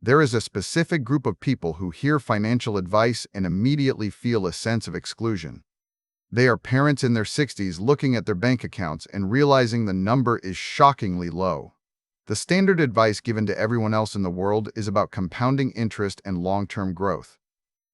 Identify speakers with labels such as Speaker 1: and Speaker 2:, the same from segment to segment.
Speaker 1: There is a specific group of people who hear financial advice and immediately feel a sense of exclusion. They are parents in their 60s looking at their bank accounts and realizing the number is shockingly low. The standard advice given to everyone else in the world is about compounding interest and long-term growth.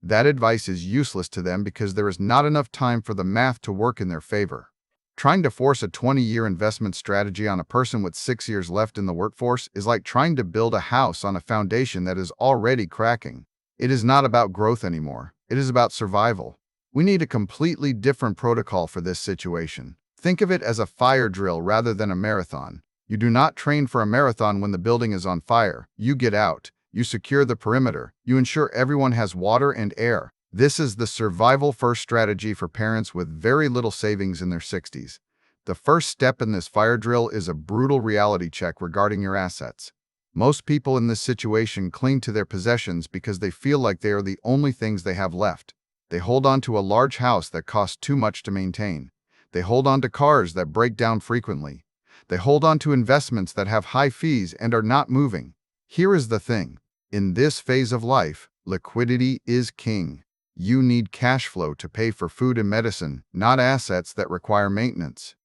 Speaker 1: That advice is useless to them because there is not enough time for the math to work in their favor. Trying to force a 20-year investment strategy on a person with 6 years left in the workforce is like trying to build a house on a foundation that is already cracking. It is not about growth anymore. It is about survival. We need a completely different protocol for this situation. Think of it as a fire drill rather than a marathon. You do not train for a marathon when the building is on fire. You get out. You secure the perimeter. You ensure everyone has water and air. This is the survival-first strategy for parents with very little savings in their 60s. The first step in this fire drill is a brutal reality check regarding your assets. Most people in this situation cling to their possessions because they feel like they are the only things they have left. They hold on to a large house that costs too much to maintain. They hold on to cars that break down frequently. They hold on to investments that have high fees and are not moving. Here is the thing. In this phase of life, liquidity is king. You need cash flow to pay for food and medicine, not assets that require maintenance.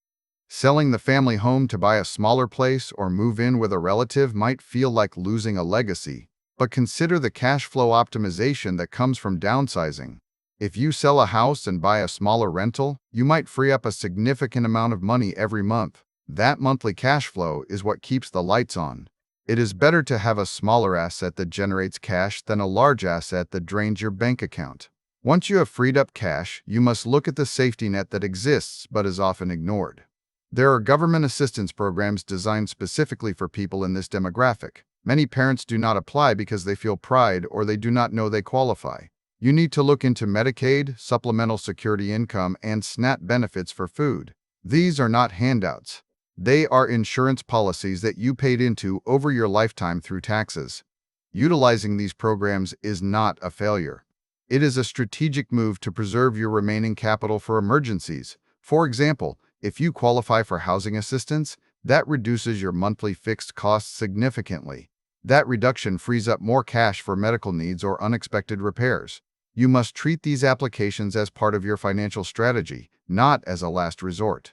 Speaker 1: Selling the family home to buy a smaller place or move in with a relative might feel like losing a legacy, but consider the cash flow optimization that comes from downsizing. If you sell a house and buy a smaller rental, you might free up a significant amount of money every month. That monthly cash flow is what keeps the lights on. It is better to have a smaller asset that generates cash than a large asset that drains your bank account. Once you have freed up cash, you must look at the safety net that exists but is often ignored. There are government assistance programs designed specifically for people in this demographic. Many parents do not apply because they feel pride or they do not know they qualify. You need to look into Medicaid, supplemental security income, and SNAP benefits for food. These are not handouts. They are insurance policies that you paid into over your lifetime through taxes. Utilizing these programs is not a failure. It is a strategic move to preserve your remaining capital for emergencies. For example, if you qualify for housing assistance, that reduces your monthly fixed costs significantly. That reduction frees up more cash for medical needs or unexpected repairs. You must treat these applications as part of your financial strategy, not as a last resort.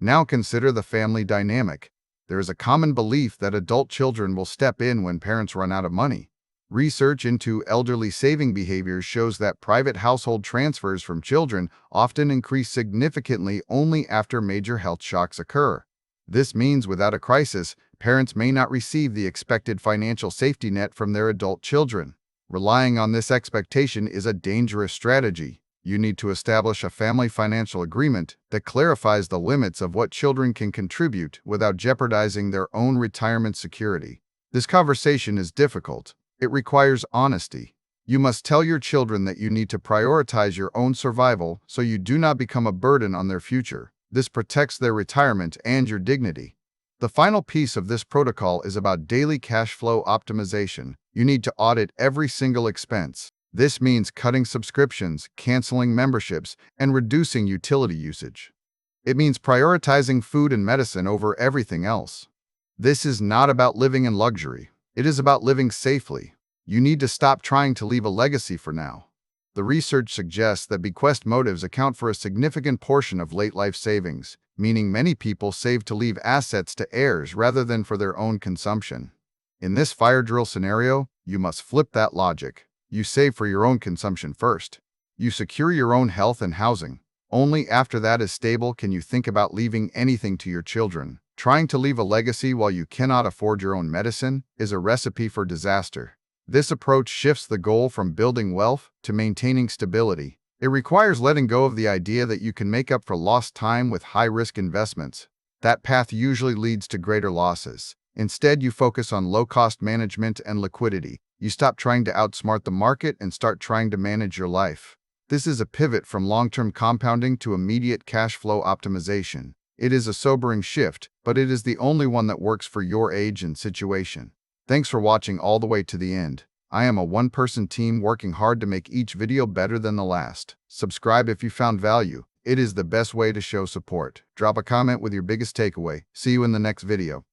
Speaker 1: Now consider the family dynamic. There is a common belief that adult children will step in when parents run out of money. Research into elderly saving behaviors shows that private household transfers from children often increase significantly only after major health shocks occur. This means without a crisis, parents may not receive the expected financial safety net from their adult children. Relying on this expectation is a dangerous strategy. You need to establish a family financial agreement that clarifies the limits of what children can contribute without jeopardizing their own retirement security. This conversation is difficult. It requires honesty. You must tell your children that you need to prioritize your own survival so you do not become a burden on their future. This protects their retirement and your dignity. The final piece of this protocol is about daily cash flow optimization. You need to audit every single expense. This means cutting subscriptions, canceling memberships, and reducing utility usage. It means prioritizing food and medicine over everything else. This is not about living in luxury. It is about living safely. You need to stop trying to leave a legacy for now. The research suggests that bequest motives account for a significant portion of late life savings, meaning many people save to leave assets to heirs rather than for their own consumption. In this fire drill scenario, you must flip that logic. You save for your own consumption first. You secure your own health and housing. Only after that is stable can you think about leaving anything to your children. Trying to leave a legacy while you cannot afford your own medicine is a recipe for disaster. This approach shifts the goal from building wealth to maintaining stability. It requires letting go of the idea that you can make up for lost time with high-risk investments. That path usually leads to greater losses. Instead, you focus on low-cost management and liquidity. You stop trying to outsmart the market and start trying to manage your life. This is a pivot from long-term compounding to immediate cash flow optimization. It is a sobering shift, but it is the only one that works for your age and situation. Thanks for watching all the way to the end. I am a one-person team working hard to make each video better than the last. Subscribe if you found value. It is the best way to show support. Drop a comment with your biggest takeaway. See you in the next video.